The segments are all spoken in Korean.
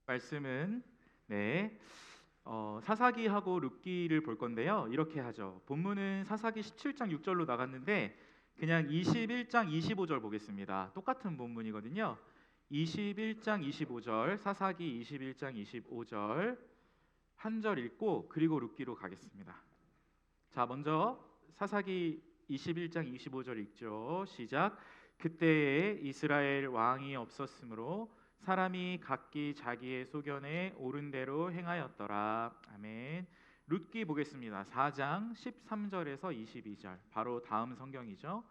말씀은 네, 사사기하고 룻기를 볼 건데요. 이렇게 하죠. 본문은 사사기 17장 6절로 나갔는데 그냥 21장 25절 보겠습니다. 똑같은 본문이거든요. 21장 25절, 사사기 21장 25절 한 절 읽고 그리고 룻기로 가겠습니다. 자, 먼저 사사기 21장 25절 읽죠. 시작. 그때에 이스라엘 왕이 없었으므로 사람이 각기 자기의 소견에 옳은 대로 행하였더라. 아멘. 룻기 보겠습니다. 4장 13절에서 22절. 바로 다음 성경이죠.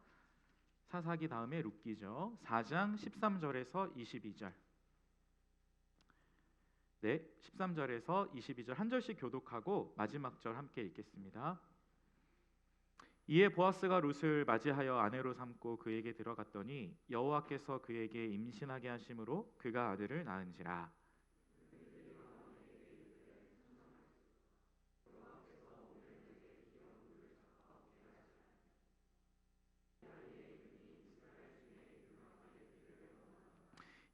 사사기 다음에 룻기죠. 4장 13절에서 22절. 네, 13절에서 22절 한 절씩 교독하고 마지막 절 함께 읽겠습니다. 이에 보아스가 룻을 맞이하여 아내로 삼고 그에게 들어갔더니 여호와께서 그에게 임신하게 하심으로 그가 아들을 낳은지라.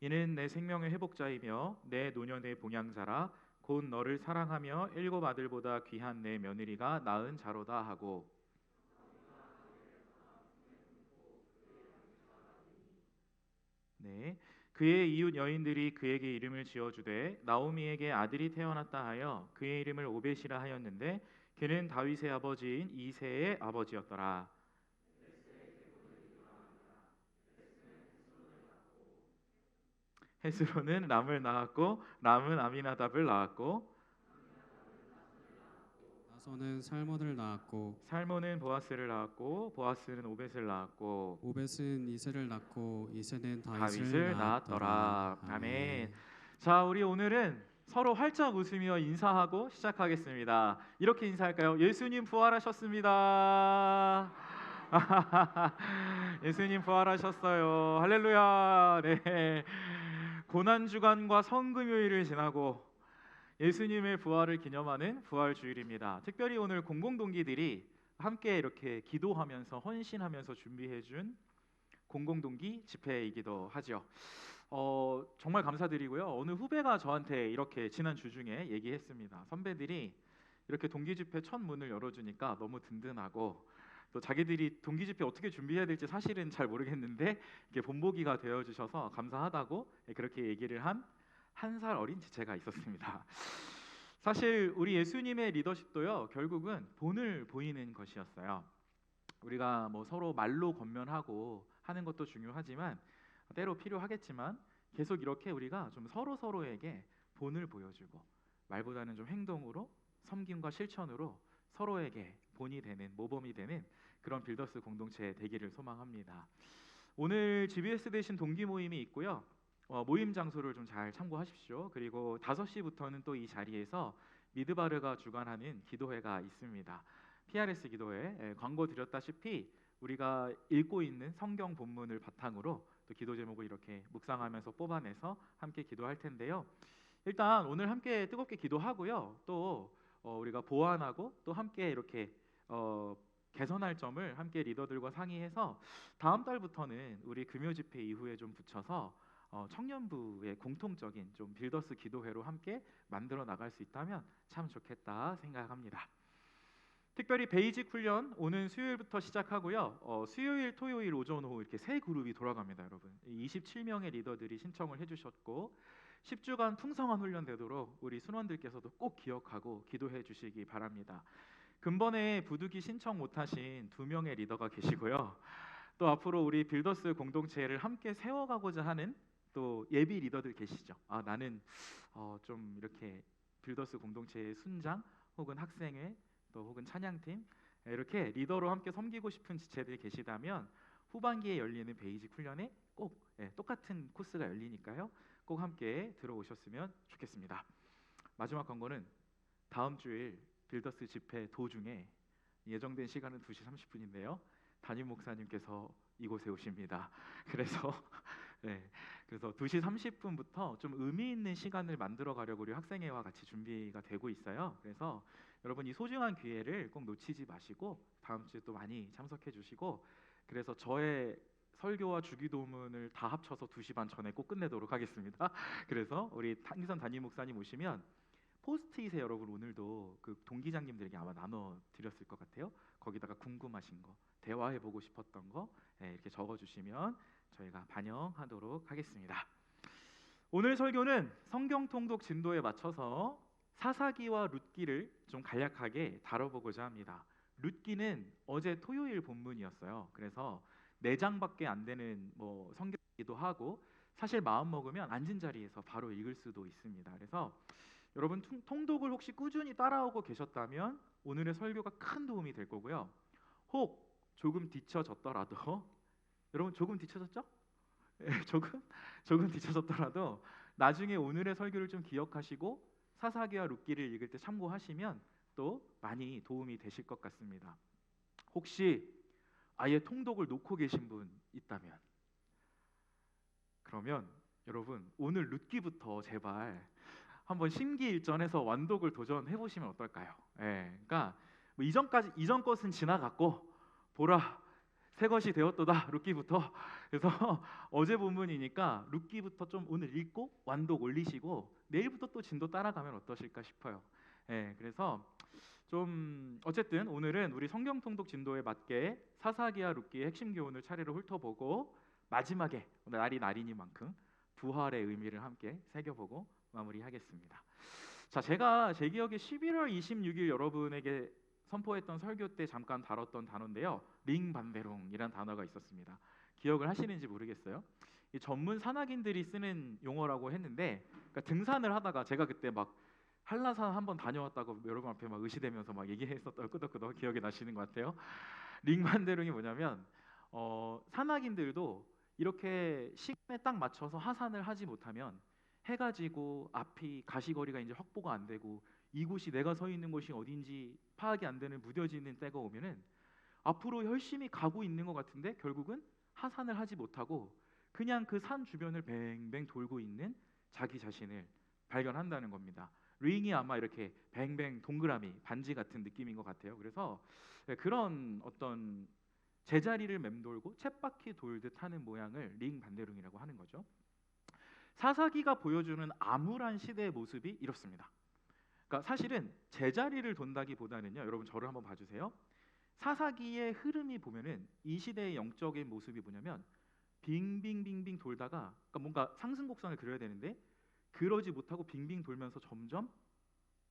이는 내 생명의 회복자이며 내 노년의 봉양자라. 곧 너를 사랑하며 일곱 아들보다 귀한 내 며느리가 낳은 자로다 하고. 네, 그의 이웃 여인들이 그에게 이름을 지어주되 나오미에게 아들이 태어났다 하여 그의 이름을 오벳이라 하였는데 그는 다윗의 아버지인 이새의 아버지였더라. 헤스로는 람을 낳았고 람은 아미나답을 낳았고 나소는 살몬을 낳았고 살몬은 보아스를 낳았고 보아스는 오벳을 낳았고 오벳은 이새를 낳고 이새는 다윗을 다윗을 낳았더라. 낳았더라. 아멘. 아멘. 자, 우리 오늘은 서로 활짝 웃으며 인사하고 시작하겠습니다. 이렇게 인사할까요? 예수님 부활하셨습니다. 예수님 부활하셨어요. 할렐루야. 네. 고난 주간과 성금요일을 지나고 예수님의 부활을 기념하는 부활 주일입니다. 특별히 오늘 공공동기들이 함께 이렇게 기도하면서 헌신하면서 준비해 준 공공동기 집회이기도 하죠. 정말 감사드리고요. 어느 후배가 저한테 이렇게 지난 주 중에 얘기했습니다. 선배들이 이렇게 동기 집회 첫 문을 열어주니까 너무 든든하고 또 자기들이 동기 집회 어떻게 준비해야 될지 사실은 잘 모르겠는데 이게 본보기가 되어 주셔서 감사하다고 그렇게 얘기를 한 한 살 어린 지체가 있었습니다. 사실 우리 예수님의 리더십도요, 결국은 본을 보이는 것이었어요. 우리가 뭐 서로 말로 권면하고 하는 것도 중요하지만 때로 필요하겠지만 계속 이렇게 우리가 좀 서로 서로에게 본을 보여주고 말보다는 좀 행동으로 섬김과 실천으로 서로에게 본이 되는 모범이 되는 그런 빌더스 공동체 되기를 소망합니다. 오늘 GBS 대신 동기 모임이 있고요. 모임 장소를 좀 잘 참고하십시오. 그리고 5시부터는 또 이 자리에서 미드바르가 주관하는 기도회가 있습니다. PRS 기도회, 광고 드렸다시피 우리가 읽고 있는 성경 본문을 바탕으로 또 기도 제목을 이렇게 묵상하면서 뽑아내서 함께 기도할 텐데요. 일단 오늘 함께 뜨겁게 기도하고요. 또 우리가 보완하고 또 함께 이렇게 개선할 점을 함께 리더들과 상의해서 다음 달부터는 우리 금요 집회 이후에 좀 붙여서 청년부의 공통적인 좀 빌더스 기도회로 함께 만들어 나갈 수 있다면 참 좋겠다 생각합니다. 특별히 베이직 훈련 오는 수요일부터 시작하고요. 수요일, 토요일 오전 오후 이렇게 세 그룹이 돌아갑니다, 여러분. 27명의 리더들이 신청을 해주셨고 10주간 풍성한 훈련 되도록 우리 순원들께서도 꼭 기억하고 기도해 주시기 바랍니다. 근본에 부득이 신청 못하신 2명의 리더가 계시고요. 또 앞으로 우리 빌더스 공동체를 함께 세워가고자 하는 또 예비 리더들 계시죠. 나는 좀 이렇게 빌더스 공동체의 순장 혹은 학생회 또 혹은 찬양팀 이렇게 리더로 함께 섬기고 싶은 지체들이 계시다면 후반기에 열리는 베이직 훈련에 꼭 똑같은 코스가 열리니까요. 꼭 함께 들어오셨으면 좋겠습니다. 마지막 광고는 다음 주일 빌더스 집회 도중에 예정된 시간은 2시 30분인데요. 담임 목사님께서 이곳에 오십니다. 그래서 그래서 2시 30분부터 좀 의미 있는 시간을 만들어 가려고 우리 학생회와 같이 준비가 되고 있어요. 그래서 여러분 이 소중한 기회를 꼭 놓치지 마시고 다음 주에 또 많이 참석해 주시고 그래서 저의 설교와 주기도문을 다 합쳐서 2시 반 전에 꼭 끝내도록 하겠습니다. 그래서 우리 한기선 담임 목사님 오시면 포스트잇에 여러분 오늘도 그 동기장님들에게 아마 나눠 드렸을 것 같아요. 거기다가 궁금하신 거, 대화해보고 싶었던 거 이렇게 적어주시면 저희가 반영하도록 하겠습니다. 오늘 설교는 성경 통독 진도에 맞춰서 사사기와 룻기를 좀 간략하게 다뤄보고자 합니다. 룻기는 어제 토요일 본문이었어요. 그래서 4장밖에 안 되는 성경이기도 하고 사실 마음 먹으면 앉은 자리에서 바로 읽을 수도 있습니다. 그래서 여러분 통독을 혹시 꾸준히 따라오고 계셨다면 오늘의 설교가 큰 도움이 될 거고요. 혹 조금 뒤처졌더라도 여러분 조금 뒤처졌죠? 조금 뒤처졌더라도 나중에 오늘의 설교를 좀 기억하시고 사사기와 룻기를 읽을 때 참고하시면 또 많이 도움이 되실 것 같습니다. 혹시 아예 통독을 놓고 계신 분 있다면 그러면 여러분 오늘 룻기부터 제발 한번 심기일전해서 완독을 도전해 보시면 어떨까요? 그러니까 이전 것은 지나갔고 보라 새 것이 되었도다 룻기부터. 그래서 어제 본문이니까 룻기부터 좀 오늘 읽고 완독 올리시고 내일부터 또 진도 따라가면 어떠실까 싶어요. 그래서 좀 어쨌든 오늘은 우리 성경 통독 진도에 맞게 사사기와 룻기의 핵심 교훈을 차례로 훑어보고 마지막에 오늘 날이 날이니만큼 부활의 의미를 함께 새겨보고 마무리하겠습니다. 자, 제가 제 기억에 11월 26일 여러분에게 선포했던 설교 때 잠깐 다뤘던 단어인데요. 링반베롱이라는 단어가 있었습니다. 기억을 하시는지 모르겠어요. 이 전문 산악인들이 쓰는 용어라고 했는데 그러니까 등산을 하다가 제가 그때 막 한라산 한번 다녀왔다고 여러분 앞에 막 의시되면서 막 얘기했었던 끄덕끄덕 기억이 나시는 것 같아요. 링반베롱이 뭐냐면 산악인들도 이렇게 시간에 딱 맞춰서 하산을 하지 못하면 해가 지고 앞이 가시거리가 이제 확보가 안 되고 이곳이 내가 서 있는 곳이 어딘지 파악이 안 되는 무뎌지는 때가 오면은 앞으로 열심히 가고 있는 것 같은데 결국은 하산을 하지 못하고 그냥 그 산 주변을 뱅뱅 돌고 있는 자기 자신을 발견한다는 겁니다. 링이 아마 이렇게 뱅뱅 동그라미 반지 같은 느낌인 것 같아요. 그래서 그런 어떤 제자리를 맴돌고 쳇바퀴 돌듯 하는 모양을 링 반대룽이라고 하는 거죠. 사사기가 보여주는 암울한 시대의 모습이 이렇습니다. 그러니까 사실은 제자리를 돈다기보다는요. 여러분 저를 한번 봐주세요. 사사기의 흐름이 보면은 이 시대의 영적인 모습이 뭐냐면 빙빙빙빙 돌다가 그러니까 뭔가 상승곡선을 그려야 되는데 그러지 못하고 빙빙 돌면서 점점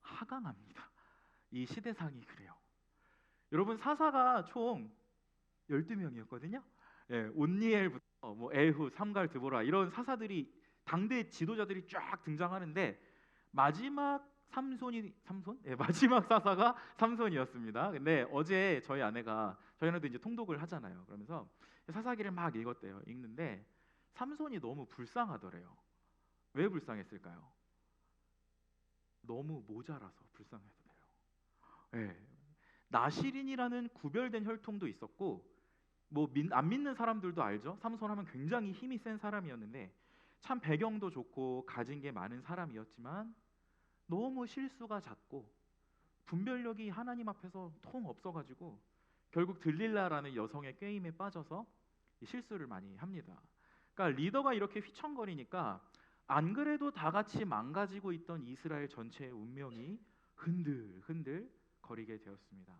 하강합니다. 이 시대상이 그래요. 여러분 사사가 총 12명이었거든요. 온니엘부터 에훗, 삼갈, 드보라 이런 사사들이 당대 지도자들이 쫙 등장하는데 마지막 마지막 사사가 삼손이었습니다. 근데 어제 저희 아내도 이제 통독을 하잖아요. 그러면서 사사기를 막 읽었대요. 읽는데 삼손이 너무 불쌍하더래요. 왜 불쌍했을까요? 너무 모자라서 불쌍했대요. 나시린이라는 구별된 혈통도 있었고 안 믿는 사람들도 알죠. 삼손 하면 굉장히 힘이 센 사람이었는데 참 배경도 좋고 가진 게 많은 사람이었지만 너무 실수가 잦고 분별력이 하나님 앞에서 통 없어가지고 결국 들릴라라는 여성의 꾀임에 빠져서 실수를 많이 합니다. 그러니까 리더가 이렇게 휘청거리니까 안 그래도 다 같이 망가지고 있던 이스라엘 전체의 운명이 흔들흔들 거리게 되었습니다.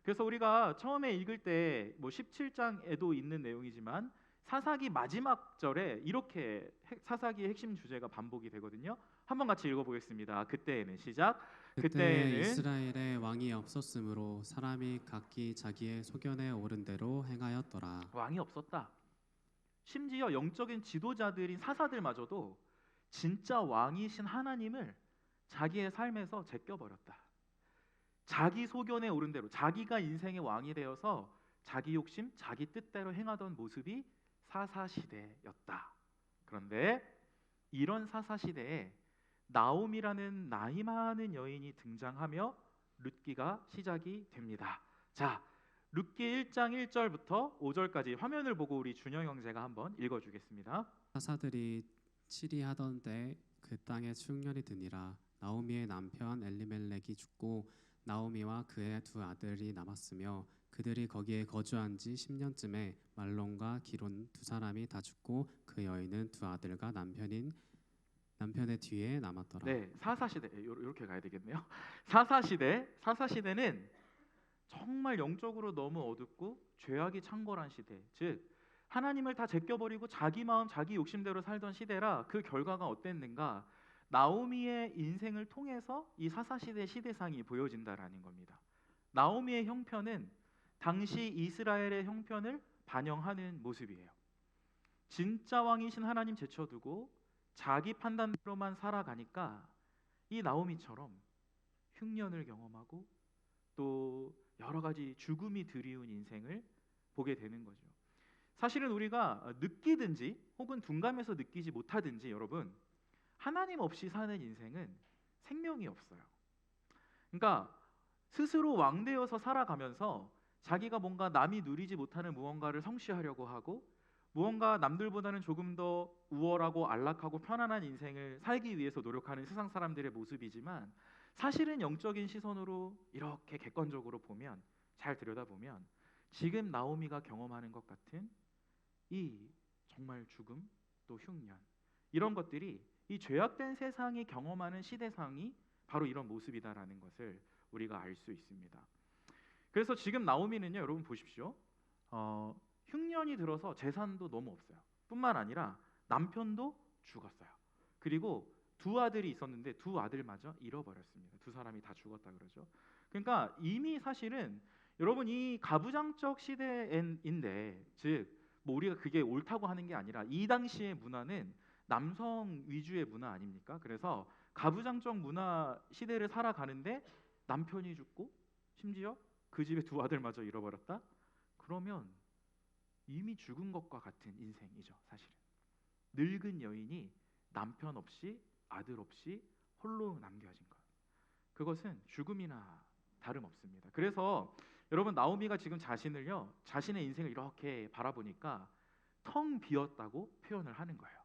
그래서 우리가 처음에 읽을 때 17장에도 있는 내용이지만 사사기 마지막 절에 이렇게 사사기의 핵심 주제가 반복이 되거든요. 한번 같이 읽어보겠습니다. 그때에는 시작. 그때 이스라엘에 왕이 없었으므로 사람이 각기 자기의 소견에 오른 대로 행하였더라. 왕이 없었다. 심지어 영적인 지도자들인 사사들마저도 진짜 왕이신 하나님을 자기의 삶에서 제껴버렸다. 자기 소견에 오른 대로 자기가 인생의 왕이 되어서 자기 욕심, 자기 뜻대로 행하던 모습이 사사시대였다. 그런데 이런 사사시대에 나옴이라는 나이 많은 여인이 등장하며 룻기가 시작이 됩니다. 자, 룻기 1장 1절부터 5절까지 화면을 보고 우리 준영 형제가 한번 읽어주겠습니다. 사사들이 치리하던 때 그 땅에 충년이 드니라. 나오미의 남편 엘리멜렉이 죽고 나오미와 그의 두 아들이 남았으며 그들이 거기에 거주한 지 10년쯤에 말론과 기론 두 사람이 다 죽고 그 여인은 두 아들과 남편의 뒤에 남았더라. 네, 사사시대 이렇게 가야 되겠네요. 사사시대는 정말 영적으로 너무 어둡고 죄악이 창궐한 시대. 즉 하나님을 다 제껴버리고 자기 마음, 자기 욕심대로 살던 시대라 그 결과가 어땠는가? 나오미의 인생을 통해서 이 사사시대 시대상이 보여진다라는 겁니다. 나오미의 형편은 당시 이스라엘의 형편을 반영하는 모습이에요. 진짜 왕이신 하나님 제쳐두고 자기 판단대로만 살아가니까 이 나오미처럼 흉년을 경험하고 또 여러 가지 죽음이 드리운 인생을 보게 되는 거죠. 사실은 우리가 느끼든지 혹은 둔감해서 느끼지 못하든지 여러분 하나님 없이 사는 인생은 생명이 없어요. 그러니까 스스로 왕되어서 살아가면서 자기가 뭔가 남이 누리지 못하는 무언가를 성취하려고 하고 무언가 남들보다는 조금 더 우월하고 안락하고 편안한 인생을 살기 위해서 노력하는 세상 사람들의 모습이지만 사실은 영적인 시선으로 이렇게 객관적으로 보면 잘 들여다보면 지금 나오미가 경험하는 것 같은 이 정말 죽음 또 흉년 이런 것들이 이 죄악된 세상이 경험하는 시대상이 바로 이런 모습이다라는 것을 우리가 알 수 있습니다. 그래서 지금 나오미는요, 여러분 보십시오. 흉년이 들어서 재산도 너무 없어요. 뿐만 아니라 남편도 죽었어요. 그리고 두 아들이 있었는데 두 아들마저 잃어버렸습니다. 두 사람이 다 죽었다 그러죠. 그러니까 이미 사실은 여러분 이 가부장적 시대인데 즉 뭐 우리가 그게 옳다고 하는 게 아니라 이 당시의 문화는 남성 위주의 문화 아닙니까? 그래서 가부장적 문화 시대를 살아가는데 남편이 죽고 심지어 그 집의 두 아들마저 잃어버렸다? 그러면 이미 죽은 것과 같은 인생이죠, 사실은. 늙은 여인이 남편 없이 아들 없이 홀로 남겨진 것. 그것은 죽음이나 다름없습니다. 그래서 여러분 나오미가 지금 자신을요, 자신의 인생을 이렇게 바라보니까 텅 비었다고 표현을 하는 거예요.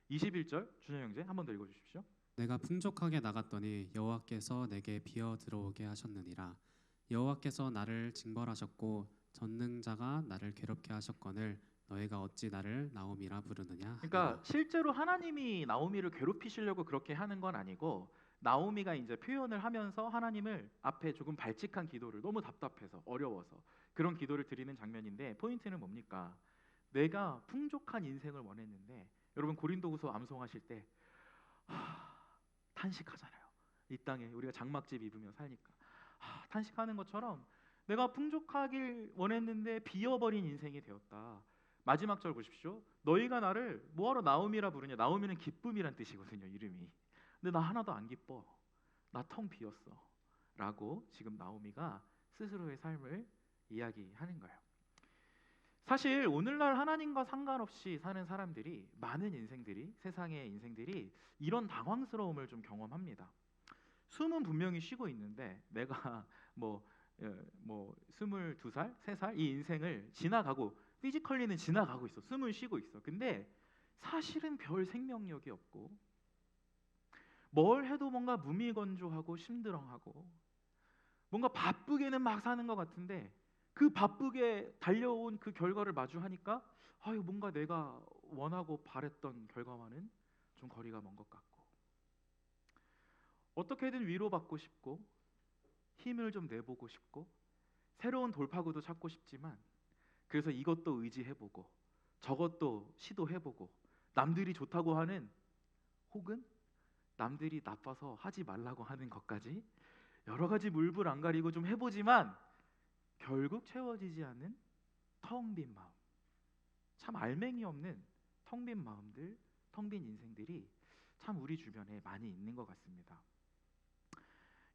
21절 준영 형제 한 번 더 읽어주십시오. 내가 풍족하게 나갔더니 여호와께서 내게 비어 들어오게 하셨느니라. 여호와께서 나를 징벌하셨고 전능자가 나를 괴롭게 하셨거늘 너희가 어찌 나를 나오미라 부르느냐 그러니까 하니라. 실제로 하나님이 나오미를 괴롭히시려고 그렇게 하는 건 아니고 나오미가 이제 표현을 하면서 하나님을 앞에 조금 발칙한 기도를 너무 답답해서 어려워서 그런 기도를 드리는 장면인데 포인트는 뭡니까? 내가 풍족한 인생을 원했는데 여러분 고린도후서 암송하실 때 탄식하잖아요. 이 땅에 우리가 장막집 입으며 사니까 탄식하는 것처럼 내가 풍족하길 원했는데 비어버린 인생이 되었다. 마지막 절 보십시오. 너희가 나를 뭐하러 나오미라 부르냐. 나오미는 기쁨이란 뜻이거든요, 이름이. 근데 나 하나도 안 기뻐. 나 텅 비었어. 라고 지금 나오미가 스스로의 삶을 이야기하는 거예요. 사실 오늘날 하나님과 상관없이 사는 사람들이 많은 인생들이 세상의 인생들이 이런 당황스러움을 좀 경험합니다. 숨은 분명히 쉬고 있는데 내가 뭐 22살, 3살 이 인생을 지나가고 피지컬리는 지나가고 있어. 숨을 쉬고 있어. 근데 사실은 별 생명력이 없고 뭘 해도 뭔가 무미건조하고 심드렁하고 뭔가 바쁘게는 막 사는 것 같은데 그 바쁘게 달려온 그 결과를 마주하니까 아유 뭔가 내가 원하고 바랬던 결과와는 좀 거리가 먼 것 같고 어떻게든 위로받고 싶고 힘을 좀 내보고 싶고 새로운 돌파구도 찾고 싶지만 그래서 이것도 의지해보고 저것도 시도해보고 남들이 좋다고 하는 혹은 남들이 나빠서 하지 말라고 하는 것까지 여러 가지 물불 안 가리고 좀 해보지만 결국 채워지지 않는 텅 빈 마음, 참 알맹이 없는 텅 빈 마음들, 텅 빈 인생들이 참 우리 주변에 많이 있는 것 같습니다.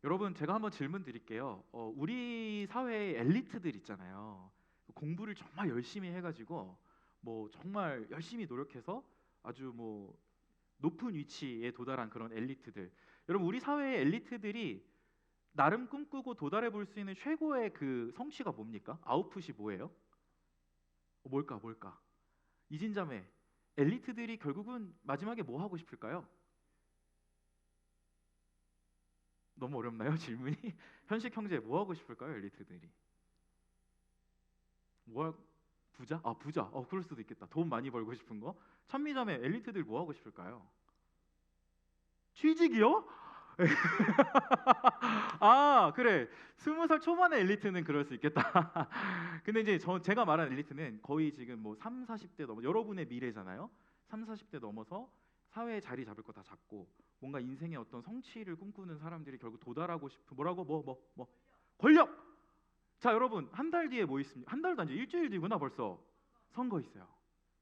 여러분 제가 한번 질문 드릴게요. 우리 사회의 엘리트들 있잖아요. 공부를 정말 열심히 해가지고 뭐 정말 열심히 노력해서 아주 뭐 높은 위치에 도달한 그런 엘리트들. 여러분 우리 사회의 엘리트들이 나름 꿈꾸고 도달해 볼 수 있는 최고의 그 성취가 뭡니까? 아웃풋이 뭐예요? 뭘까? 이진자매 엘리트들이 결국은 마지막에 뭐 하고 싶을까요? 너무 어렵나요 질문이? 현식 형제 뭐 하고 싶을까요 엘리트들이? 뭐 부자? 아 부자. 그럴 수도 있겠다. 돈 많이 벌고 싶은 거. 천미점의 엘리트들 뭐 하고 싶을까요? 취직이요? 아 그래. 20살 초반의 엘리트는 그럴 수 있겠다. 근데 이제 제가 말하는 엘리트는 거의 지금 뭐 3, 40대 넘어 여러분의 미래잖아요. 3, 40대 넘어서 사회에 자리 잡을 거 다 잡고 뭔가 인생의 어떤 성취를 꿈꾸는 사람들이 결국 도달하고 싶은 뭐라고 권력. 자 여러분 한 달 뒤에 뭐 있습니까? 한 달도 아니죠. 일주일 뒤구나 벌써 선거 있어요.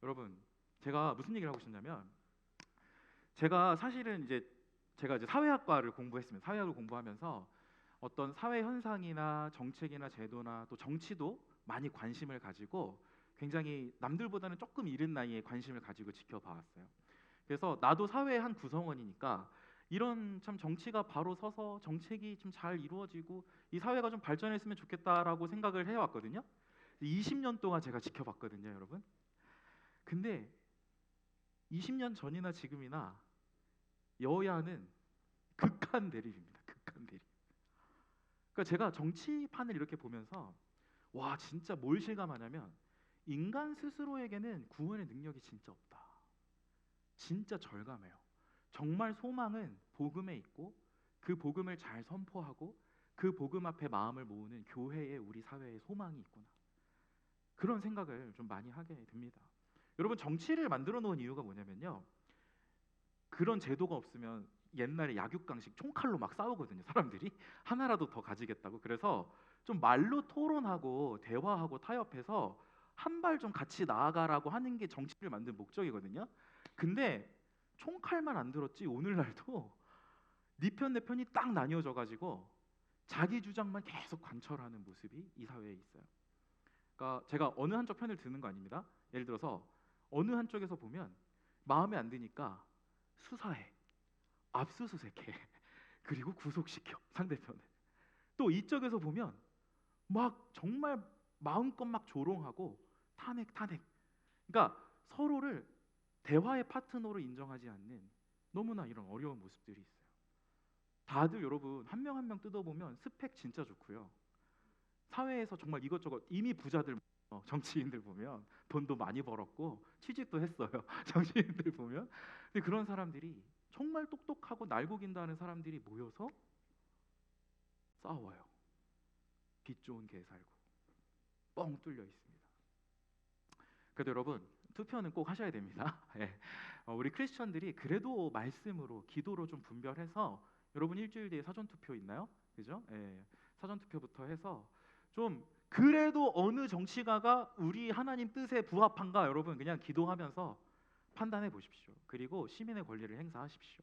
여러분 제가 무슨 얘기를 하고 싶냐면 제가 사실은 제가 이제 사회학과를 공부했습니다. 사회학을 공부하면서 어떤 사회 현상이나 정책이나 제도나 또 정치도 많이 관심을 가지고 굉장히 남들보다는 조금 이른 나이에 관심을 가지고 지켜봐왔어요. 그래서 나도 사회의 한 구성원이니까 이런 참 정치가 바로 서서 정책이 좀 잘 이루어지고 이 사회가 좀 발전했으면 좋겠다라고 생각을 해왔거든요. 20년 동안 제가 지켜봤거든요, 여러분. 근데 20년 전이나 지금이나 여야는 극한 대립입니다. 극한 대립. 그러니까 제가 정치판을 이렇게 보면서 와 진짜 뭘 실감하냐면 인간 스스로에게는 구원의 능력이 진짜 없다. 진짜 절감해요. 정말 소망은 복음에 있고 그 복음을 잘 선포하고 그 복음 앞에 마음을 모으는 교회에 우리 사회에 소망이 있구나. 그런 생각을 좀 많이 하게 됩니다. 여러분 정치를 만들어 놓은 이유가 뭐냐면요. 그런 제도가 없으면 옛날에 약육강식 총칼로 막 싸우거든요. 사람들이 하나라도 더 가지겠다고. 그래서 좀 말로 토론하고 대화하고 타협해서 한 발 좀 같이 나아가라고 하는 게 정치를 만든 목적이거든요. 근데 총칼만 안 들었지 오늘날도 네 편 내 편이 딱 나뉘어져 가지고 자기 주장만 계속 관철하는 모습이 이 사회에 있어요. 그러니까 제가 어느 한쪽 편을 드는 거 아닙니다. 예를 들어서 어느 한쪽에서 보면 마음에 안 드니까 수사해, 압수수색해, 그리고 구속시켜 상대편을. 또 이쪽에서 보면 막 정말 마음껏 막 조롱하고 탄핵. 그러니까 서로를 대화의 파트너로 인정하지 않는 너무나 이런 어려운 모습들이 있어요. 다들 여러분 한 명 한 명 뜯어보면 스펙 진짜 좋고요. 사회에서 정말 이것저것 이미 부자들 정치인들 보면 돈도 많이 벌었고 취직도 했어요. 정치인들 보면. 근데 그런 사람들이 정말 똑똑하고 날고 긴다는 사람들이 모여서 싸워요. 빚 좋은 개 살고 뻥 뚫려 있습니다. 그래도 여러분 투표는 꼭 하셔야 됩니다. 예. 우리 크리스천들이 그래도 말씀으로 기도로 좀 분별해서 여러분 일주일 뒤에 사전 투표 있나요? 그죠? 예. 사전 투표부터 해서 좀 그래도 어느 정치가가 우리 하나님 뜻에 부합한가 여러분 그냥 기도하면서 판단해 보십시오. 그리고 시민의 권리를 행사하십시오.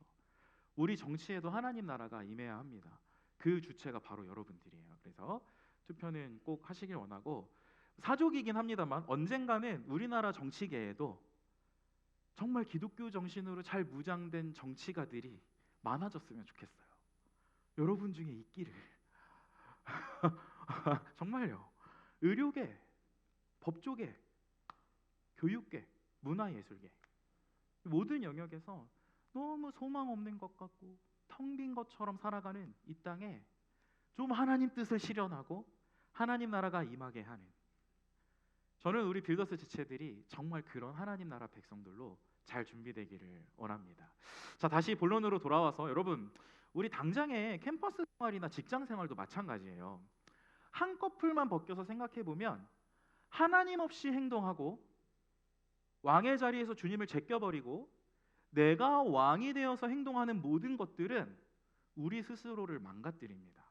우리 정치에도 하나님 나라가 임해야 합니다. 그 주체가 바로 여러분들이에요. 그래서 투표는 꼭 하시길 원하고 사족이긴 합니다만 언젠가는 우리나라 정치계에도 정말 기독교 정신으로 잘 무장된 정치가들이 많아졌으면 좋겠어요. 여러분 중에 있기를. 정말요. 의료계, 법조계, 교육계, 문화예술계 모든 영역에서 너무 소망 없는 것 같고 텅 빈 것처럼 살아가는 이 땅에 좀 하나님 뜻을 실현하고 하나님 나라가 임하게 하는 저는 우리 빌더스 지체들이 정말 그런 하나님 나라 백성들로 잘 준비되기를 원합니다. 자 다시 본론으로 돌아와서 여러분 우리 당장의 캠퍼스 생활이나 직장 생활도 마찬가지예요. 한꺼풀만 벗겨서 생각해 보면 하나님 없이 행동하고 왕의 자리에서 주님을 제껴버리고 내가 왕이 되어서 행동하는 모든 것들은 우리 스스로를 망가뜨립니다.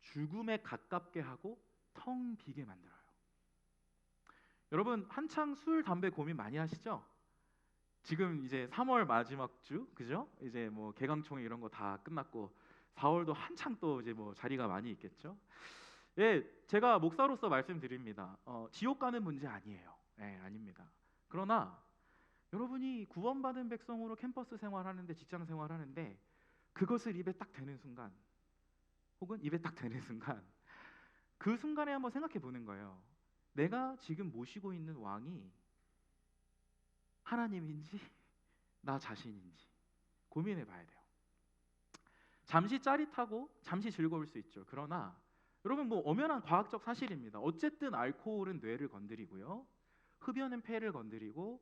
죽음에 가깝게 하고 텅 비게 만들어요. 여러분 한창 술, 담배 고민 많이 하시죠? 지금 이제 3월 마지막 주, 그죠? 이제 뭐 개강총회 이런 거 다 끝났고 4월도 한창 또 이제 뭐 자리가 많이 있겠죠? 예, 제가 목사로서 말씀드립니다. 지옥 가는 문제 아니에요. 예, 아닙니다. 그러나 여러분이 구원받은 백성으로 캠퍼스 생활하는데 직장 생활하는데 그것을 입에 딱 대는 순간 혹은 입에 딱 대는 순간 그 순간에 한번 생각해 보는 거예요. 내가 지금 모시고 있는 왕이 하나님인지 나 자신인지 고민해 봐야 돼요. 잠시 짜릿하고 잠시 즐거울 수 있죠. 그러나 여러분 뭐 엄연한 과학적 사실입니다. 어쨌든 알코올은 뇌를 건드리고요. 흡연은 폐를 건드리고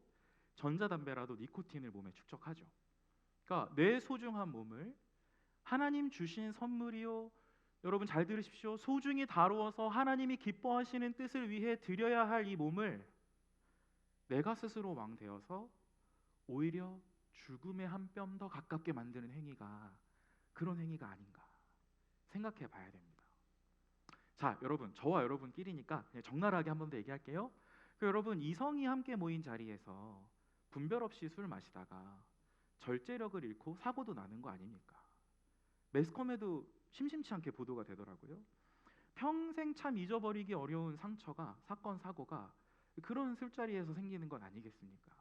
전자담배라도 니코틴을 몸에 축적하죠. 그러니까 내 소중한 몸을 하나님 주신 선물이요. 여러분 잘 들으십시오. 소중히 다루어서 하나님이 기뻐하시는 뜻을 위해 드려야 할 이 몸을 내가 스스로 왕되어서 오히려 죽음의 한 뼘 더 가깝게 만드는 행위가 그런 행위가 아닌가 생각해 봐야 됩니다. 자, 여러분 저와 여러분끼리니까 그냥 적나라하게 한 번 더 얘기할게요. 여러분 이성이 함께 모인 자리에서 분별 없이 술 마시다가 절제력을 잃고 사고도 나는 거 아닙니까? 매스컴에도 심심치 않게 보도가 되더라고요. 평생 참 잊어버리기 어려운 상처가 사건 사고가 그런 술자리에서 생기는 건 아니겠습니까?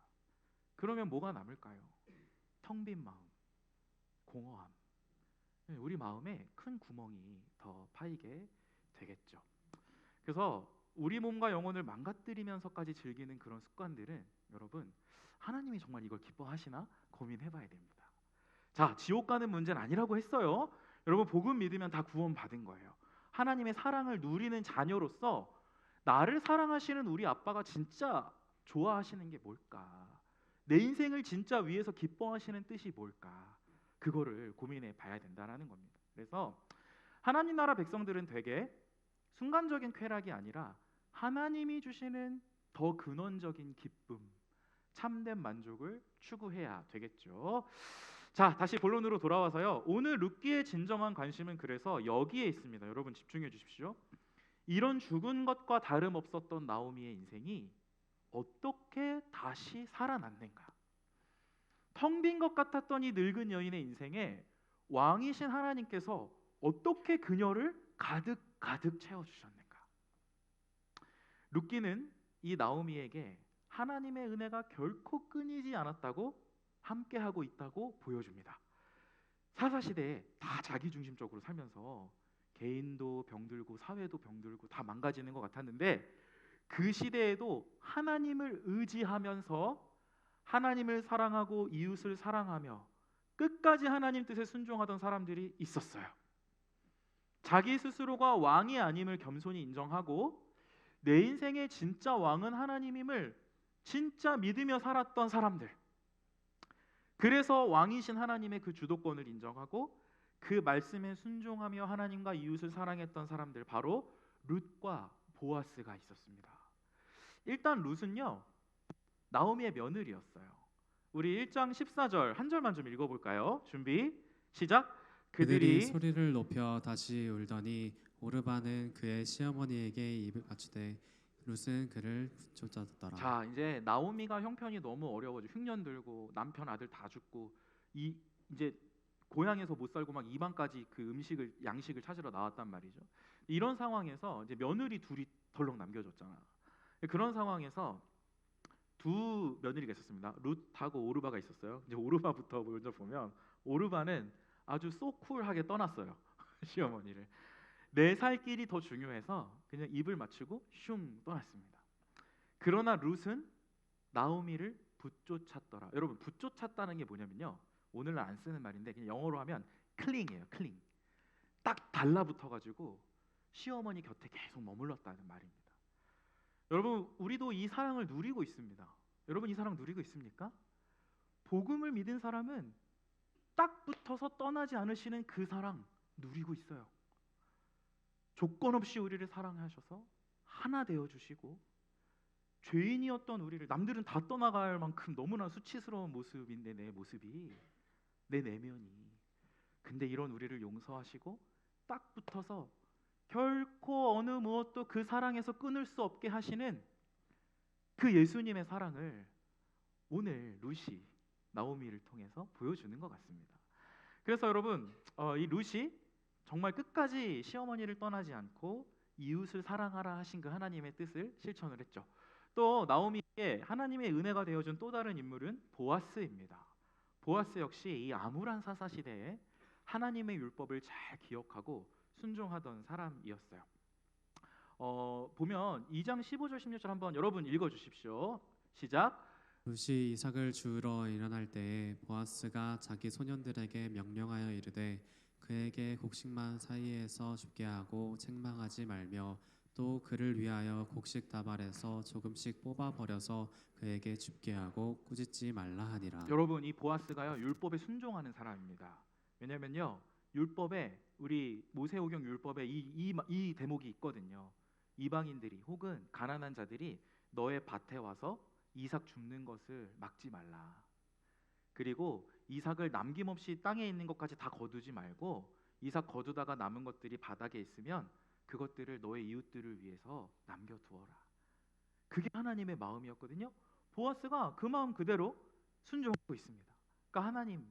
그러면 뭐가 남을까요? 텅 빈 마음, 공허함. 우리 마음에 큰 구멍이 더 파이게 되겠죠. 그래서 우리 몸과 영혼을 망가뜨리면서까지 즐기는 그런 습관들은 여러분 하나님이 정말 이걸 기뻐하시나 고민해봐야 됩니다. 자, 지옥 가는 문제는 아니라고 했어요. 여러분 복음 믿으면 다 구원받은 거예요. 하나님의 사랑을 누리는 자녀로서 나를 사랑하시는 우리 아빠가 진짜 좋아하시는 게 뭘까? 내 인생을 진짜 위해서 기뻐하시는 뜻이 뭘까? 그거를 고민해 봐야 된다는 겁니다. 그래서 하나님 나라 백성들은 되게 순간적인 쾌락이 아니라 하나님이 주시는 더 근원적인 기쁨, 참된 만족을 추구해야 되겠죠. 자, 다시 본론으로 돌아와서요. 오늘 룻기의 진정한 관심은 그래서 여기에 있습니다. 여러분 집중해 주십시오. 이런 죽은 것과 다름없었던 나오미의 인생이 어떻게 다시 살아났는가? 텅 빈 것 같았던 이 늙은 여인의 인생에 왕이신 하나님께서 어떻게 그녀를 가득 채워주셨는가? 룻기는 이 나오미에게 하나님의 은혜가 결코 끊이지 않았다고 함께하고 있다고 보여줍니다. 사사시대에 다 자기중심적으로 살면서 개인도 병들고 사회도 병들고 다 망가지는 것 같았는데 그 시대에도 하나님을 의지하면서 하나님을 사랑하고 이웃을 사랑하며 끝까지 하나님 뜻에 순종하던 사람들이 있었어요. 자기 스스로가 왕이 아님을 겸손히 인정하고 내 인생의 진짜 왕은 하나님임을 진짜 믿으며 살았던 사람들. 그래서 왕이신 하나님의 그 주도권을 인정하고 그 말씀에 순종하며 하나님과 이웃을 사랑했던 사람들, 바로 룻과 보아스가 있었습니다. 일단 룻은요 나오미의 며느리였어요. 우리 1장 14절 한 절만 좀 읽어볼까요? 준비 시작. 그들이 소리를 높여 다시 울더니 오르바는 그의 시어머니에게 입을 맞추되 룻은 그를 쫓아더라. 자, 이제 나오미가 형편이 너무 어려워져 흉년 들고 남편 아들 다 죽고 이제 고향에서 못 살고 막 이방까지 그 양식을 찾으러 나왔단 말이죠. 이런 상황에서 이제 며느리 둘이 덜렁 남겨졌잖아. 그런 상황에서 두 며느리가 있었습니다. 룻하고 오르바가 있었어요. 이제 오르바부터 먼저 보면 오르바는 아주 쏘쿨하게 떠났어요. 시어머니를. 내 살 길이 더 중요해서 그냥 입을 맞추고 슝 떠났습니다. 그러나 룻은 나오미를 붙쫓았더라. 여러분 붙쫓았다는 게 뭐냐면요. 오늘날 안 쓰는 말인데 그냥 영어로 하면 클링이에요. 클링. 딱 달라붙어가지고 시어머니 곁에 계속 머물렀다는 말입니다. 여러분 우리도 이 사랑을 누리고 있습니다. 여러분 이 사랑 누리고 있습니까? 복음을 믿은 사람은 딱 붙어서 떠나지 않으시는 그 사랑 누리고 있어요. 조건 없이 우리를 사랑하셔서 하나 되어주시고 죄인이었던 우리를, 남들은 다 떠나갈 만큼 너무나 수치스러운 모습인데 내 모습이, 내 내면이, 근데 이런 우리를 용서하시고 딱 붙어서 결코 어느 무엇도 그 사랑에서 끊을 수 없게 하시는 그 예수님의 사랑을 오늘 룻이 나오미를 통해서 보여주는 것 같습니다. 그래서 여러분 이 룻이 정말 끝까지 시어머니를 떠나지 않고 이웃을 사랑하라 하신 그 하나님의 뜻을 실천을 했죠. 또 나오미에게 하나님의 은혜가 되어준 또 다른 인물은 보아스입니다. 보아스 역시 이 암울한 사사 시대에 하나님의 율법을 잘 기억하고 순종하던 사람이었어요. 보면 2장 15절 16절 한번 여러분 읽어주십시오. 시작. 룻이 이삭을 주우러 일어날 때에 보아스가 자기 소년들에게 명령하여 이르되 그에게 곡식만 사이에서 죽게 하고 책망하지 말며 또 그를 위하여 곡식 다발에서 조금씩 뽑아 버려서 그에게 줍게 하고 꾸짖지 말라 하니라. 여러분, 이 보아스가요 율법에 순종하는 사람입니다. 왜냐면요 율법에, 우리 모세오경 율법에 이 대목이 있거든요. 이방인들이 혹은 가난한 자들이 너의 밭에 와서 이삭 줍는 것을 막지 말라. 그리고 이삭을 남김없이 땅에 있는 것까지 다 거두지 말고 이삭 거두다가 남은 것들이 바닥에 있으면 그것들을 너의 이웃들을 위해서 남겨두어라. 그게 하나님의 마음이었거든요. 보아스가 그 마음 그대로 순종하고 있습니다. 그러니까 하나님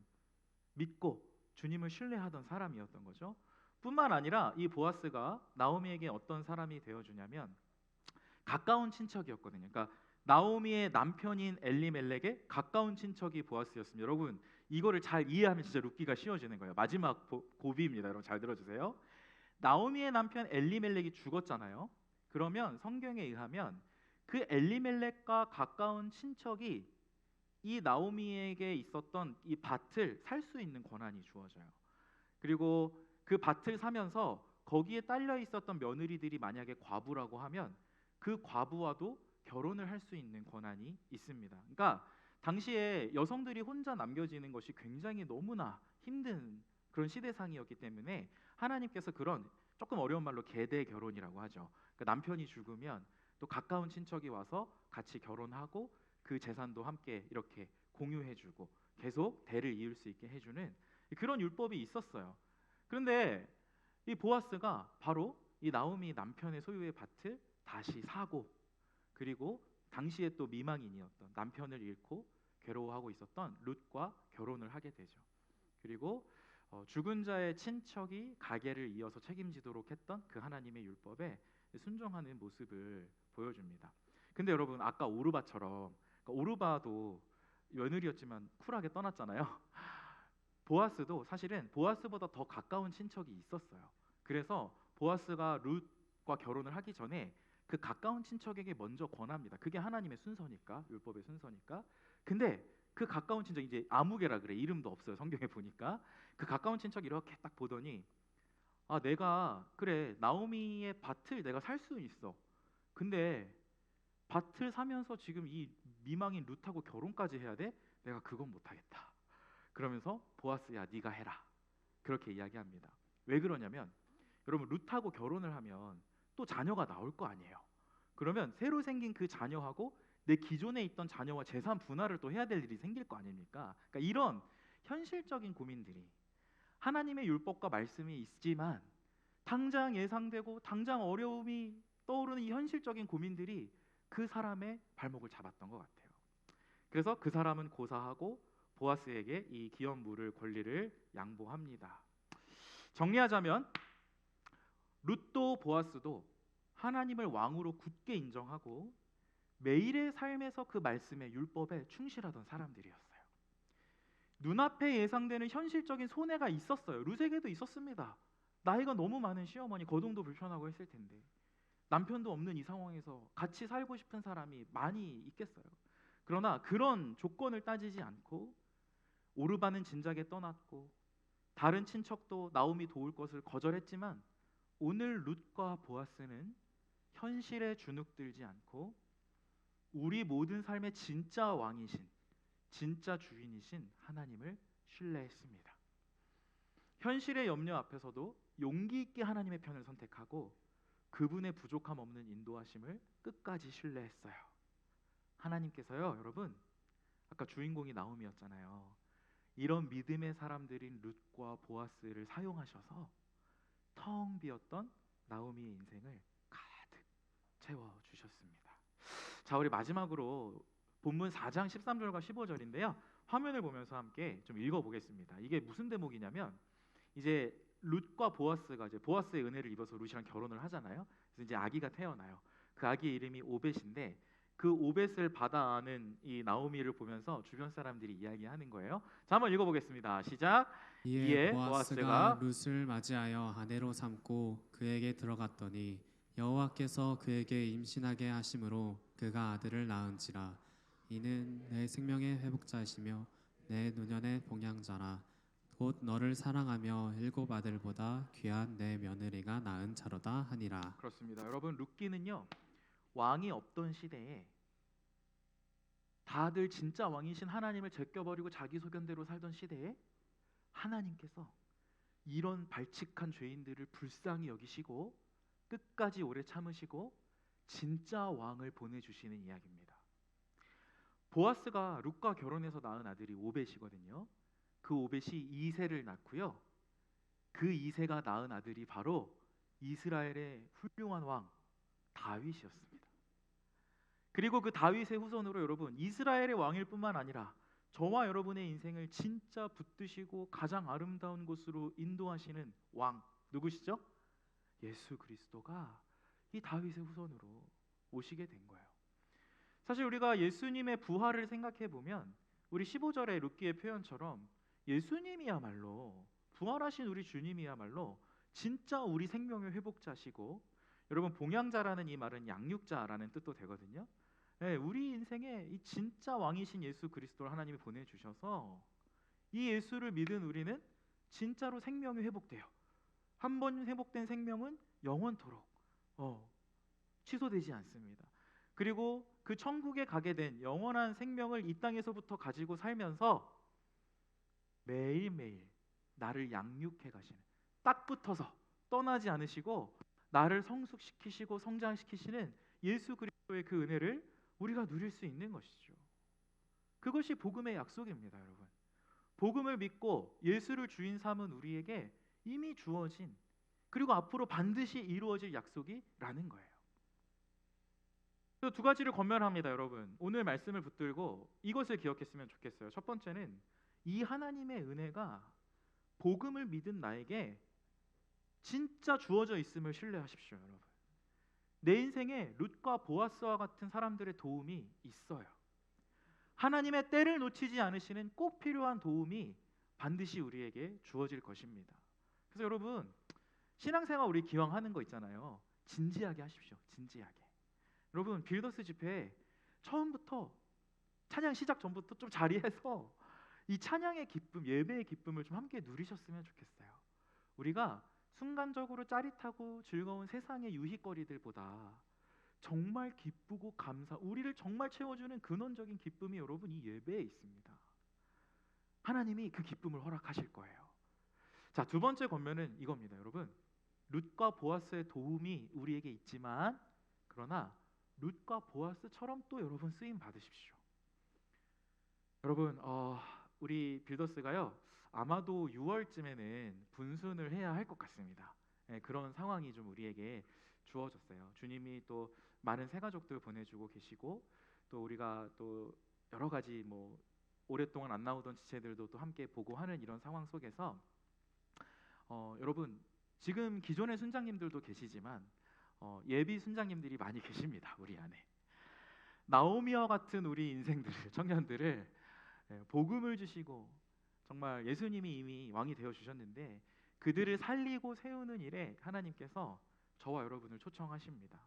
믿고 주님을 신뢰하던 사람이었던 거죠. 뿐만 아니라 이 보아스가 나오미에게 어떤 사람이 되어주냐면 가까운 친척이었거든요. 그러니까 나오미의 남편인 엘리멜렉의 가까운 친척이 보아스였습니다. 여러분, 이거를 잘 이해하면 진짜 룻기가 쉬워지는 거예요. 마지막 고비입니다. 여러분 잘 들어주세요. 나오미의 남편 엘리멜렉이 죽었잖아요. 그러면 성경에 의하면 그 엘리멜렉과 가까운 친척이 이 나오미에게 있었던 이 밭을 살 수 있는 권한이 주어져요. 그리고 그 밭을 사면서 거기에 딸려 있었던 며느리들이 만약에 과부라고 하면 그 과부와도 결혼을 할 수 있는 권한이 있습니다. 그러니까 당시에 여성들이 혼자 남겨지는 것이 굉장히 너무나 힘든 그런 시대상이었기 때문에 하나님께서 그런 조금 어려운 말로 계대 결혼이라고 하죠. 그러니까 남편이 죽으면 또 가까운 친척이 와서 같이 결혼하고 그 재산도 함께 이렇게 공유해주고 계속 대를 이을 수 있게 해주는 그런 율법이 있었어요. 그런데 이 보아스가 바로 이 나오미 남편의 소유의 밭을 다시 사고, 그리고 당시에 또 미망인이었던 남편을 잃고 괴로워하고 있었던 룻과 결혼을 하게 되죠. 그리고 죽은 자의 친척이 가게를 이어서 책임지도록 했던 그 하나님의 율법에 순종하는 모습을 보여줍니다. 근데 여러분, 아까 오르바처럼, 그러니까 오르바도 며느리였지만 쿨하게 떠났잖아요. 보아스도 사실은 보아스보다 더 가까운 친척이 있었어요. 그래서 보아스가 룻과 결혼을 하기 전에 그 가까운 친척에게 먼저 권합니다. 그게 하나님의 순서니까, 율법의 순서니까. 근데 그 가까운 친척, 이제 아무개라 그래, 이름도 없어요 성경에 보니까. 그 가까운 친척이 이렇게 딱 보더니, 아, 내가 그래 나오미의 밭을 내가 살 수 있어. 근데 밭을 사면서 지금 이 미망인 룻하고 결혼까지 해야 돼? 내가 그건 못하겠다. 그러면서 보아스야 네가 해라, 그렇게 이야기합니다. 왜 그러냐면 여러분, 룻하고 결혼을 하면 또 자녀가 나올 거 아니에요. 그러면 새로 생긴 그 자녀하고 내 기존에 있던 자녀와 재산 분할을 또 해야 될 일이 생길 거 아닙니까? 그러니까 이런 현실적인 고민들이, 하나님의 율법과 말씀이 있지만 당장 예상되고 당장 어려움이 떠오르는 이 현실적인 고민들이 그 사람의 발목을 잡았던 것 같아요. 그래서 그 사람은 고사하고 보아스에게 이 기업 물을 권리를 양보합니다. 정리하자면 룻도 보아스도 하나님을 왕으로 굳게 인정하고 매일의 삶에서 그 말씀의 율법에 충실하던 사람들이었어요. 눈앞에 예상되는 현실적인 손해가 있었어요. 룻에게도 있었습니다. 나이가 너무 많은 시어머니, 거동도 불편하고 했을 텐데 남편도 없는 이 상황에서 같이 살고 싶은 사람이 많이 있겠어요. 그러나 그런 조건을 따지지 않고 오르바는 진작에 떠났고 다른 친척도 나오미 도울 것을 거절했지만 오늘 룻과 보아스는 현실에 주눅들지 않고 우리 모든 삶의 진짜 왕이신, 진짜 주인이신 하나님을 신뢰했습니다. 현실의 염려 앞에서도 용기 있게 하나님의 편을 선택하고 그분의 부족함 없는 인도하심을 끝까지 신뢰했어요. 하나님께서요, 여러분, 아까 주인공이 나오미였잖아요. 이런 믿음의 사람들인 룻과 보아스를 사용하셔서 텅 비었던 나오미의 인생을 가득 채워주셨습니다. 자, 우리 마지막으로 본문 4장 13절과 15절인데요. 화면을 보면서 함께 좀 읽어보겠습니다. 이게 무슨 대목이냐면 이제 룻과 보아스가 이제 보아스의 은혜를 입어서 룻이랑 결혼을 하잖아요. 그래서 이제 아기가 태어나요. 그 아기 이름이 오벳인데 그 오벳을 받아 아는 이 나오미를 보면서 주변 사람들이 이야기하는 거예요. 자, 한번 읽어보겠습니다. 시작. 이에 보아스가 룻을 맞이하여 아내로 삼고 그에게 들어갔더니 여호와께서 그에게 임신하게 하심으로 그가 아들을 낳은지라. 이는 내 생명의 회복자이시며 내 노년의 봉양자라. 곧 너를 사랑하며 일곱 아들보다 귀한 내 며느리가 낳은 자로다 하니라. 그렇습니다. 여러분, 룻기는요, 왕이 없던 시대에 다들 진짜 왕이신 하나님을 제껴버리고 자기 소견대로 살던 시대에 하나님께서 이런 발칙한 죄인들을 불쌍히 여기시고 끝까지 오래 참으시고 진짜 왕을 보내주시는 이야기입니다. 보아스가 룻과 결혼해서 낳은 아들이 오벳이거든요. 그 오벳이 이새를 낳고요. 그 이새가 낳은 아들이 바로 이스라엘의 훌륭한 왕 다윗이었습니다. 그리고 그 다윗의 후손으로 여러분, 이스라엘의 왕일 뿐만 아니라 저와 여러분의 인생을 진짜 붙드시고 가장 아름다운 곳으로 인도하시는 왕 누구시죠? 예수 그리스도가 이 다윗의 후손으로 오시게 된 거예요. 사실 우리가 예수님의 부활을 생각해 보면 우리 15절의 룻기의 표현처럼 예수님이야말로, 부활하신 우리 주님이야말로 진짜 우리 생명의 회복자시고, 여러분 봉양자라는 이 말은 양육자라는 뜻도 되거든요. 네, 우리 인생에 이 진짜 왕이신 예수 그리스도를 하나님이 보내주셔서 이 예수를 믿은 우리는 진짜로 생명이 회복돼요. 한 번 회복된 생명은 영원토록 취소되지 않습니다. 그리고 그 천국에 가게 된 영원한 생명을 이 땅에서부터 가지고 살면서 매일매일 나를 양육해 가시는, 딱 붙어서 떠나지 않으시고 나를 성숙시키시고 성장시키시는 예수 그리스도의 그 은혜를 우리가 누릴 수 있는 것이죠. 그것이 복음의 약속입니다, 여러분. 복음을 믿고 예수를 주인 삼은 우리에게 이미 주어진, 그리고 앞으로 반드시 이루어질 약속이라는 거예요. 그래서 두 가지를 권면합니다, 여러분. 오늘 말씀을 붙들고 이것을 기억했으면 좋겠어요. 첫 번째는 이 하나님의 은혜가 복음을 믿은 나에게 진짜 주어져 있음을 신뢰하십시오, 여러분. 내 인생에 룻과 보아스와 같은 사람들의 도움이 있어요. 하나님의 때를 놓치지 않으시는 꼭 필요한 도움이 반드시 우리에게 주어질 것입니다. 그래서 여러분, 신앙생활 우리 기왕 하는 거 있잖아요. 진지하게 하십시오. 진지하게. 여러분, 빌더스 집회 처음부터, 찬양 시작 전부터 좀 자리에서 이 찬양의 기쁨, 예배의 기쁨을 좀 함께 누리셨으면 좋겠어요. 우리가 순간적으로 짜릿하고 즐거운 세상의 유희거리들보다 정말 기쁘고 우리를 정말 채워주는 근원적인 기쁨이 여러분 이 예배에 있습니다. 하나님이 그 기쁨을 허락하실 거예요. 자, 두 번째 권면은 이겁니다, 여러분. 룻과 보아스의 도움이 우리에게 있지만, 그러나 룻과 보아스처럼 또 여러분 쓰임 받으십시오. 여러분, 우리 빌더스가요, 아마도 6월쯤에는 분순을 해야 할 것 같습니다. 그런 상황이 좀 우리에게 주어졌어요. 주님이 또 많은 새가족들 보내주고 계시고, 또 우리가 또 여러 가지 오랫동안 안 나오던 지체들도 또 함께 보고 하는 이런 상황 속에서 여러분, 지금 기존의 순장님들도 계시지만 예비 순장님들이 많이 계십니다, 우리 안에. 나오미와 같은 우리 인생들, 청년들을 복음을 주시고 정말 예수님이 이미 왕이 되어 주셨는데 그들을 살리고 세우는 일에 하나님께서 저와 여러분을 초청하십니다.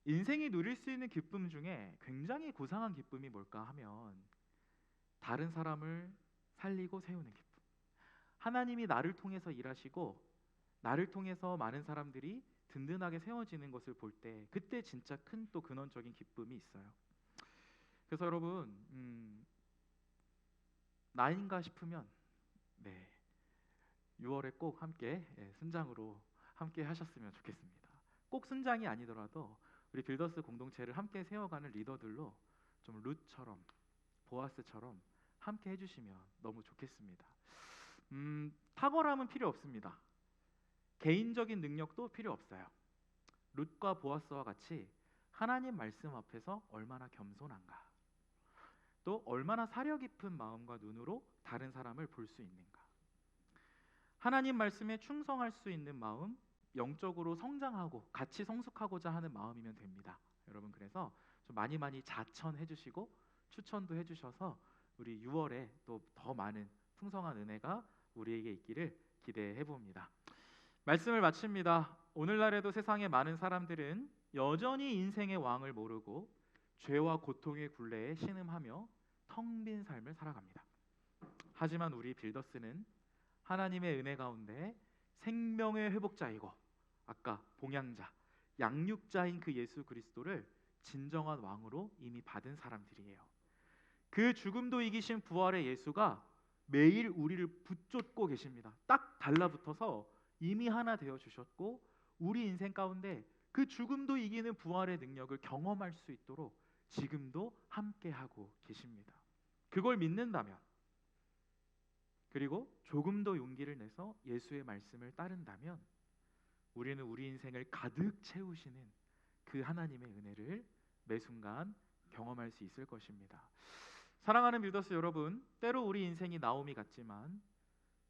인생이 누릴 수 있는 기쁨 중에 굉장히 고상한 기쁨이 뭘까 하면 다른 사람을 살리고 세우는 기쁨. 하나님이 나를 통해서 일하시고 나를 통해서 많은 사람들이 든든하게 세워지는 것을 볼 때, 그때 진짜 큰 또 근원적인 기쁨이 있어요. 그래서 여러분, 나인가 싶으면 6월에 꼭 함께 순장으로 함께 하셨으면 좋겠습니다. 꼭 순장이 아니더라도 우리 빌더스 공동체를 함께 세워가는 리더들로 좀 룻처럼 보아스처럼 함께 해주시면 너무 좋겠습니다. 탁월함은 필요 없습니다. 개인적인 능력도 필요 없어요. 룻과 보아스와 같이 하나님 말씀 앞에서 얼마나 겸손한가, 또 얼마나 사려 깊은 마음과 눈으로 다른 사람을 볼 수 있는가, 하나님 말씀에 충성할 수 있는 마음, 영적으로 성장하고 같이 성숙하고자 하는 마음이면 됩니다. 여러분, 그래서 좀 많이 자천해 주시고 추천도 해주셔서 우리 6월에 또 더 많은 풍성한 은혜가 우리에게 있기를 기대해 봅니다. 말씀을 마칩니다. 오늘날에도 세상의 많은 사람들은 여전히 인생의 왕을 모르고 죄와 고통의 굴레에 신음하며 텅 빈 삶을 살아갑니다. 하지만 우리 빌더스는 하나님의 은혜 가운데 생명의 회복자이고 아까 봉양자, 양육자인 그 예수 그리스도를 진정한 왕으로 이미 받은 사람들이에요. 그 죽음도 이기신 부활의 예수가 매일 우리를 붙잡고 계십니다. 딱 달라붙어서 이미 하나 되어 주셨고 우리 인생 가운데 그 죽음도 이기는 부활의 능력을 경험할 수 있도록 지금도 함께하고 계십니다. 그걸 믿는다면, 그리고 조금 더 용기를 내서 예수의 말씀을 따른다면 우리는 우리 인생을 가득 채우시는 그 하나님의 은혜를 매 순간 경험할 수 있을 것입니다. 사랑하는 빌더스 여러분, 때로 우리 인생이 나오미 같지만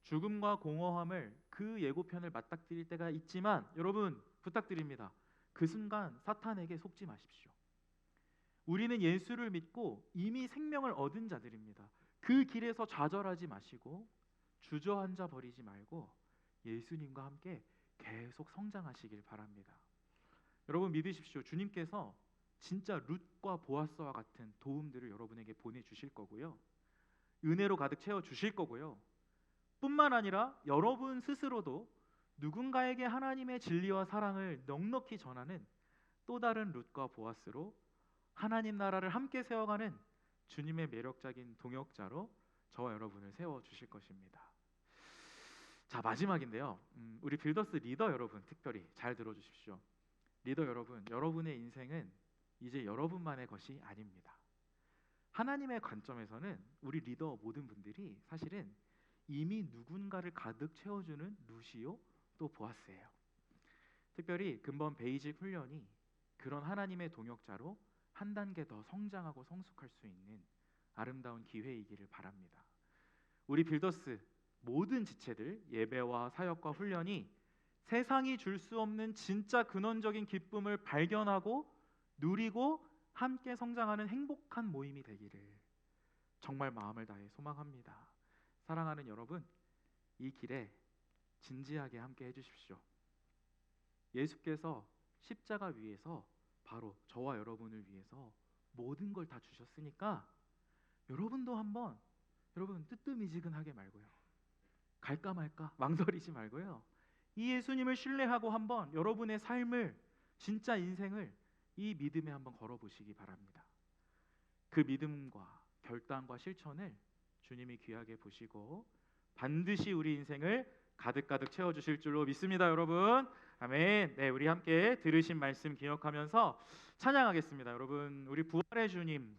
죽음과 공허함을 그 예고편을 맞닥뜨릴 때가 있지만 여러분 부탁드립니다. 그 순간 사탄에게 속지 마십시오. 우리는 예수를 믿고 이미 생명을 얻은 자들입니다. 그 길에서 좌절하지 마시고 주저앉아 버리지 말고 예수님과 함께 계속 성장하시길 바랍니다. 여러분 믿으십시오. 주님께서 진짜 룻과 보아스와 같은 도움들을 여러분에게 보내주실 거고요. 은혜로 가득 채워주실 거고요. 뿐만 아니라 여러분 스스로도 누군가에게 하나님의 진리와 사랑을 넉넉히 전하는 또 다른 룻과 보아스로 하나님 나라를 함께 세워가는 주님의 매력적인 동역자로 저와 여러분을 세워주실 것입니다. 자, 마지막인데요. 우리 빌더스 리더 여러분 특별히 잘 들어주십시오. 리더 여러분, 여러분의 인생은 이제 여러분만의 것이 아닙니다. 하나님의 관점에서는 우리 리더 모든 분들이 사실은 이미 누군가를 가득 채워주는 루시오 또 보아스예요. 특별히 근본 베이직 훈련이 그런 하나님의 동역자로 한 단계 더 성장하고 성숙할 수 있는 아름다운 기회이기를 바랍니다. 우리 빌더스 모든 지체들 예배와 사역과 훈련이 세상이 줄 수 없는 진짜 근원적인 기쁨을 발견하고 누리고 함께 성장하는 행복한 모임이 되기를 정말 마음을 다해 소망합니다. 사랑하는 여러분, 이 길에 진지하게 함께 해주십시오. 예수께서 십자가 위에서 바로 저와 여러분을 위해서 모든 걸 다 주셨으니까 여러분도 한번 여러분 뜨뜻미지근하게 말고요, 갈까 말까 망설이지 말고요, 이 예수님을 신뢰하고 한번 여러분의 삶을 진짜 인생을 이 믿음에 한번 걸어보시기 바랍니다. 그 믿음과 결단과 실천을 주님이 귀하게 보시고 반드시 우리 인생을 가득가득 채워주실 줄로 믿습니다. 여러분 아멘. 네, 우리 함께 들으신 말씀 기억하면서 찬양하겠습니다. 여러분 우리 부활의 주님